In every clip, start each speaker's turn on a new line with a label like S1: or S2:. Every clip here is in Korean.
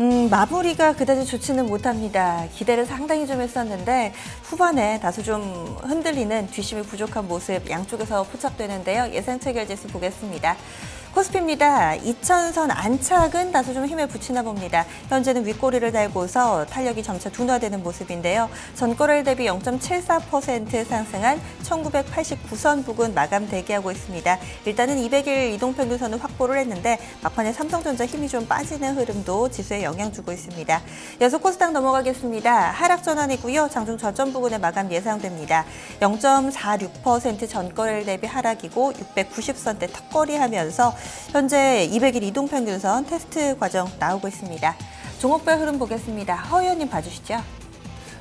S1: 마무리가 그다지 좋지는 못합니다. 기대를 상당히 좀 했었는데 후반에 다소 좀 흔들리는 뒷심이 부족한 모습 양쪽에서 포착되는데요. 예상 체결지수 보겠습니다. 코스피입니다. 2000선 안착은 다소 좀 힘을 붙이나 봅니다. 현재는 윗꼬리를 달고서 탄력이 점차 둔화되는 모습인데요. 전거래일 대비 0.74% 상승한 1989선 부근 마감 대기하고 있습니다. 일단은 200일 이동평균선을 확보를 했는데 막판에 삼성전자 힘이 좀 빠지는 흐름도 지수에 영향 주고 있습니다. 이어서 코스닥 넘어가겠습니다. 하락 전환이고요. 장중 저점 부근의 마감 예상됩니다. 0.46% 전거래일 대비 하락이고 690선대 턱걸이하면서 현재 200일 이동평균선 테스트 과정 나오고 있습니다. 종목별 흐름 보겠습니다. 허 의원님 봐주시죠.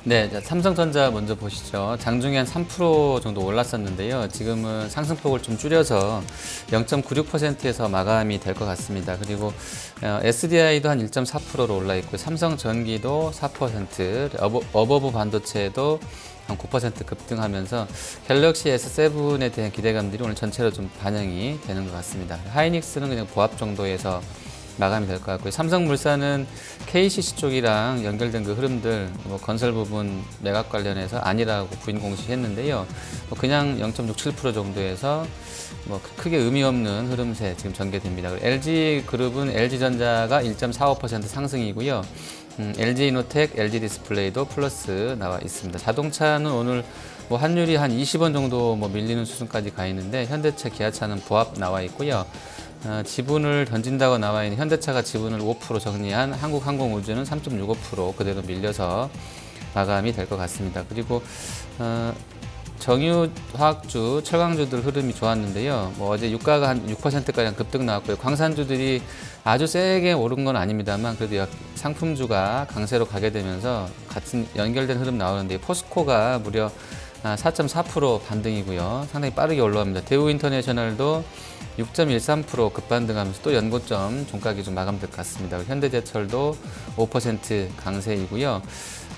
S2: 네, 삼성전자 먼저 보시죠. 장중에 한 3% 정도 올랐었는데요. 지금은 상승폭을 좀 줄여서 0.96%에서 마감이 될 것 같습니다. 그리고 SDI도 한 1.4%로 올라 있고 삼성전기도 4%, 어버브 반도체도 한 9% 급등하면서 갤럭시 S7에 대한 기대감들이 오늘 전체로 좀 반영이 되는 것 같습니다. 하이닉스는 그냥 보합 정도에서 마감이 될 것 같고요. 삼성물산은 KCC 쪽이랑 연결된 그 흐름들, 건설 부분 매각 관련해서 아니라고 부인 공시했는데요. 그냥 0.67% 정도에서 크게 의미 없는 흐름세 지금 전개됩니다. LG그룹은 LG전자가 1.45% 상승이고요. LG이노텍, LG디스플레이도 플러스 나와 있습니다. 자동차는 오늘 환율이 한 20원 정도 밀리는 수준까지 가 있는데 현대차, 기아차는 보합 나와 있고요. 지분을 던진다고 나와 있는 현대차가 지분을 5% 정리한 한국항공우주는 3.65% 그대로 밀려서 마감이 될 것 같습니다. 그리고 정유화학주, 철강주들 흐름이 좋았는데요. 어제 유가가 한 6%가량 급등 나왔고요. 광산주들이 아주 세게 오른 건 아닙니다만 그래도 상품주가 강세로 가게 되면서 같은 연결된 흐름 나오는데 포스코가 무려 4.4% 반등이고요. 상당히 빠르게 올라옵니다. 대우인터내셔널도 6.13% 급반등하면서 또 연고점 종가기 좀 마감될 것 같습니다. 현대제철도 5% 강세이고요.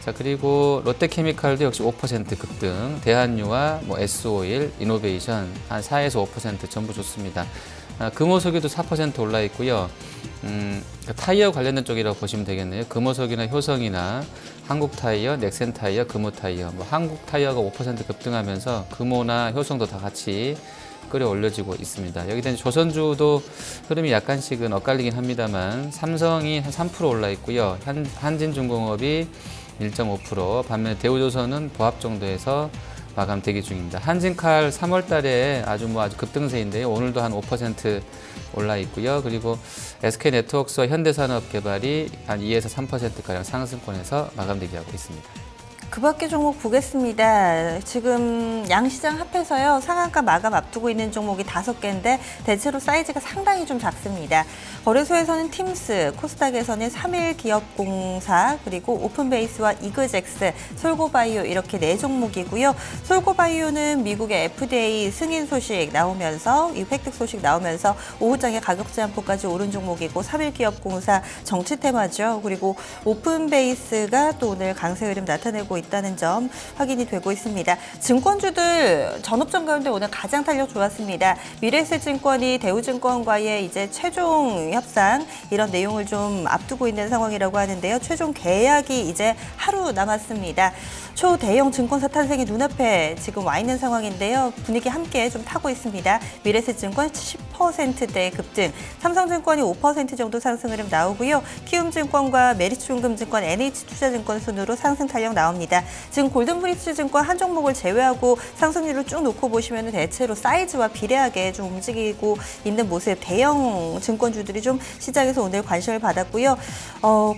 S2: 자, 그리고 롯데케미칼도 역시 5% 급등, 대한유와 S오일, 이노베이션 한 4에서 5% 전부 좋습니다. 금호석유도 4% 올라 있고요. 타이어 관련된 쪽이라고 보시면 되겠네요. 금호석이나 효성이나 한국타이어, 넥센타이어, 금호타이어. 한국타이어가 5% 급등하면서 금호나 효성도 다 같이 끌어올려지고 있습니다. 여기다 조선주도 흐름이 약간씩은 엇갈리긴 합니다만 삼성이 한 3% 올라 있고요. 한진중공업이 1.5%, 반면에 대우조선은 보합 정도에서 마감 대기 중입니다. 한진칼 3월 달에 아주 급등세인데요. 오늘도 한 5% 올라 있고요. 그리고 SK네트워크스와 현대산업개발이 한 2에서 3%가량 상승권에서 마감 대기하고 있습니다.
S1: 그 밖에 종목 보겠습니다. 지금 양시장 합해서요. 상한가 마감 앞두고 있는 종목이 5개인데 대체로 사이즈가 상당히 좀 작습니다. 거래소에서는 팀스, 코스닥에서는 3일기업공사, 그리고 오픈베이스와 이그젝스, 솔고바이오 이렇게 4종목이고요. 솔고바이오는 미국의 FDA 승인 소식 나오면서 이 획득 소식 나오면서 오후장에 가격 제한폭까지 오른 종목이고 3일기업공사 정치 테마죠. 그리고 오픈베이스가 또 오늘 강세 흐름 나타내고 있다는 점 확인이 되고 있습니다. 증권주들 전업종 가운데 오늘 가장 탄력 좋았습니다. 미래에셋증권이 대우증권과의 이제 최종 협상 이런 내용을 좀 앞두고 있는 상황이라고 하는데요. 최종 계약이 이제 하루 남았습니다. 초대형 증권사 탄생이 눈앞에 지금 와 있는 상황인데요. 분위기 함께 좀 타고 있습니다. 미래에셋증권 10%대 급등, 삼성증권이 5% 정도 상승 흐름 나오고요. 키움증권과 메리츠중금증권, NH투자증권 순으로 상승 탄력 나옵니다. 지금 골든브리츠증권 한 종목을 제외하고 상승률을 쭉 놓고 보시면 대체로 사이즈와 비례하게 좀 움직이고 있는 모습, 대형 증권주들이 좀 시장에서 오늘 관심을 받았고요.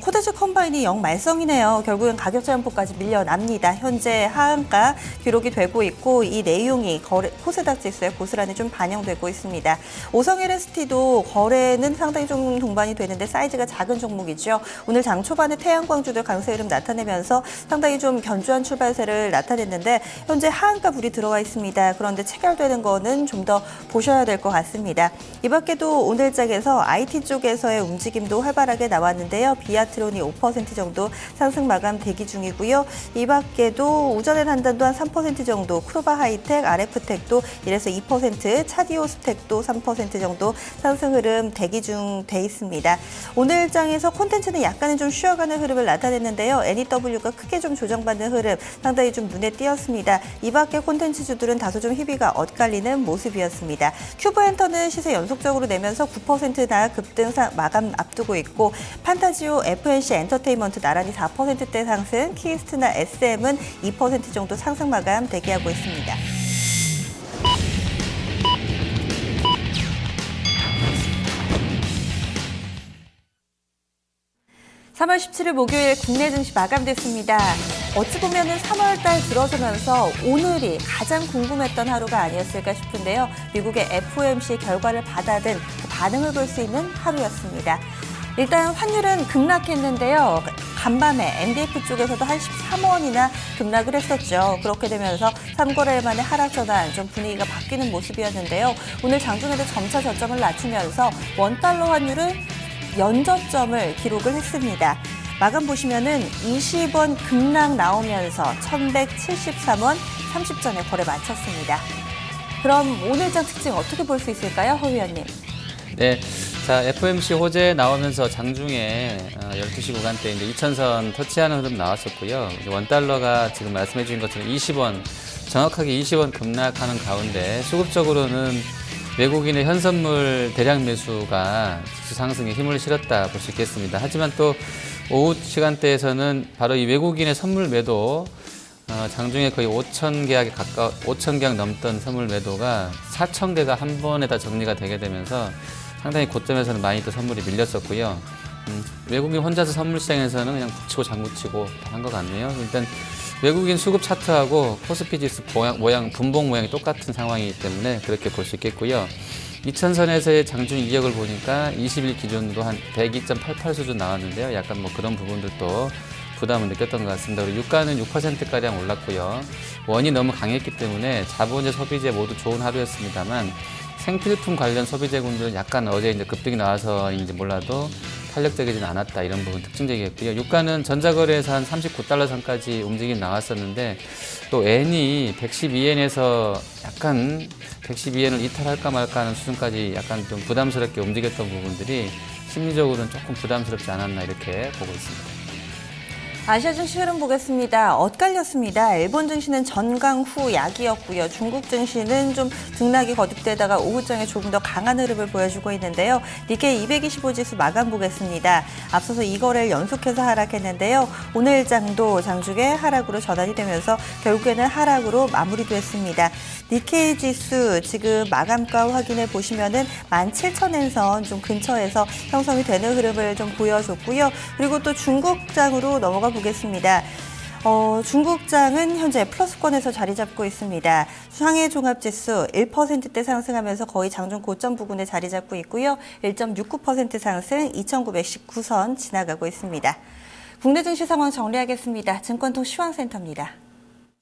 S1: 코다지 컴바인이 역말썽이네요. 결국엔 가격 제한폭까지 밀려납니다. 현재 하한가 기록이 되고 있고 이 내용이 코스닥 지수에 고스란히 좀 반영되고 있습니다. 오성 LST도 거래는 상당히 좀 동반이 되는데 사이즈가 작은 종목이죠. 오늘 장 초반에 태양광주들 강세 흐름 나타내면서 상당히 좀 견조한 출발세를 나타냈는데 현재 하한가 불이 들어와 있습니다. 그런데 체결되는 거는 좀 더 보셔야 될 것 같습니다. 이 밖에도 오늘장에서 IT 쪽에서의 움직임도 활발하게 나왔는데요. 비아트론이 5% 정도 상승 마감 대기 중이고요. 이 밖에도 우전의 단단도 한 3% 정도, 크로바 하이텍, RF텍도 1에서 2%, 차디오스텍도 3% 정도 상승 흐름 대기 중 돼 있습니다. 오늘 장에서 콘텐츠는 약간은 좀 쉬어가는 흐름을 나타냈는데요. NEW가 크게 좀 조정받는 흐름 상당히 좀 눈에 띄었습니다. 이 밖에 콘텐츠주들은 다소 좀 희비가 엇갈리는 모습이었습니다. 큐브엔터는 시세 연속적으로 내면서 9%나 급등 마감 앞두고 있고 판타지오, FNC 엔터테인먼트 나란히 4%대 상승, 키스트나 SM은 2% 정도 상승 마감 대기하고 있습니다. (3월 17일) 목요일 국내 증시 마감됐습니다. 어찌 보면은 3월달 들어서면서 오늘이 가장 궁금했던 하루가 아니었을까 싶은데요. 미국의 FOMC 결과를 받아든 그 반응을 볼 수 있는 하루였습니다. 일단 환율은 급락했는데요. 간밤에 MDF 쪽에서도 한 13원이나 급락을 했었죠. 그렇게 되면서 3거래일 만에 하락 전환, 좀 분위기가 바뀌는 모습이었는데요. 오늘 장중에도 점차 저점을 낮추면서 원달러 환율은 연저점을 기록을 했습니다. 마감 보시면은 20원 급락 나오면서 1173원 30전에 거래 마쳤습니다. 그럼 오늘장 특징 어떻게 볼 수 있을까요, 허 위원님?
S2: 네, 자 FOMC 호재 나오면서 장중에 12시 구간대 이제 2,000선 터치하는 흐름 나왔었고요. 원달러가 지금 말씀해 주신 것처럼 20원, 정확하게 20원 급락하는 가운데 수급적으로는 외국인의 현선물 대량 매수가 지수 상승에 힘을 실었다 볼 수 있겠습니다. 하지만 또 오후 시간대에서는 바로 이 외국인의 선물 매도 장중에 거의 5,000계약 넘던 선물 매도가 4,000개가 한 번에 다 정리가 되게 되면서 상당히 고점에서는 많이 또 선물이 밀렸었고요. 외국인 혼자서 선물 시장에서는 그냥 북치고 장구치고 한 것 같네요. 일단 외국인 수급 차트하고 코스피 지수 모양, 분봉 모양이 똑같은 상황이기 때문에 그렇게 볼 수 있겠고요. 2000선에서의 장중 이격을 보니까 20일 기준으로 한 102.88 수준 나왔는데요. 약간 뭐 그런 부분들도 부담을 느꼈던 것 같습니다. 그리고 유가는 6%가량 올랐고요. 원이 너무 강했기 때문에 자본재, 소비재 모두 좋은 하루였습니다만 생필품 관련 소비재군들은 약간 어제 이제 급등이 나와서인지 몰라도 탄력적이진 않았다, 이런 부분 특징적이었고요. 유가는 전자거래에서 한 39달러 선까지 움직임 나왔었는데 또 엔이 112엔에서 약간 112엔을 이탈할까 말까 하는 수준까지 약간 좀 부담스럽게 움직였던 부분들이 심리적으로는 조금 부담스럽지 않았나 이렇게 보고 있습니다.
S1: 아시아 증시 흐름 보겠습니다. 엇갈렸습니다. 일본 증시는 전강 후 약이었고요. 중국 증시는 좀 등락이 거듭되다가 오후장에 조금 더 강한 흐름을 보여주고 있는데요. 니케이 225 지수 마감 보겠습니다. 앞서서 2거래를 연속해서 하락했는데요. 오늘 장도 장중에 하락으로 전환이 되면서 결국에는 하락으로 마무리됐습니다. 니케이 지수 지금 마감가 확인해 보시면은 17,000엔 좀 근처에서 형성이 되는 흐름을 좀 보여줬고요. 그리고 또 중국장으로 넘어가 보겠습니다. 중국장은 현재 플러스권에서 자리 잡고 있습니다. 상해 종합지수 1%대 상승하면서 거의 장중 고점 부근에 자리 잡고 있고요. 1.69% 상승 2,919선 지나가고 있습니다. 국내 증시 상황 정리하겠습니다. 증권통 시황센터입니다.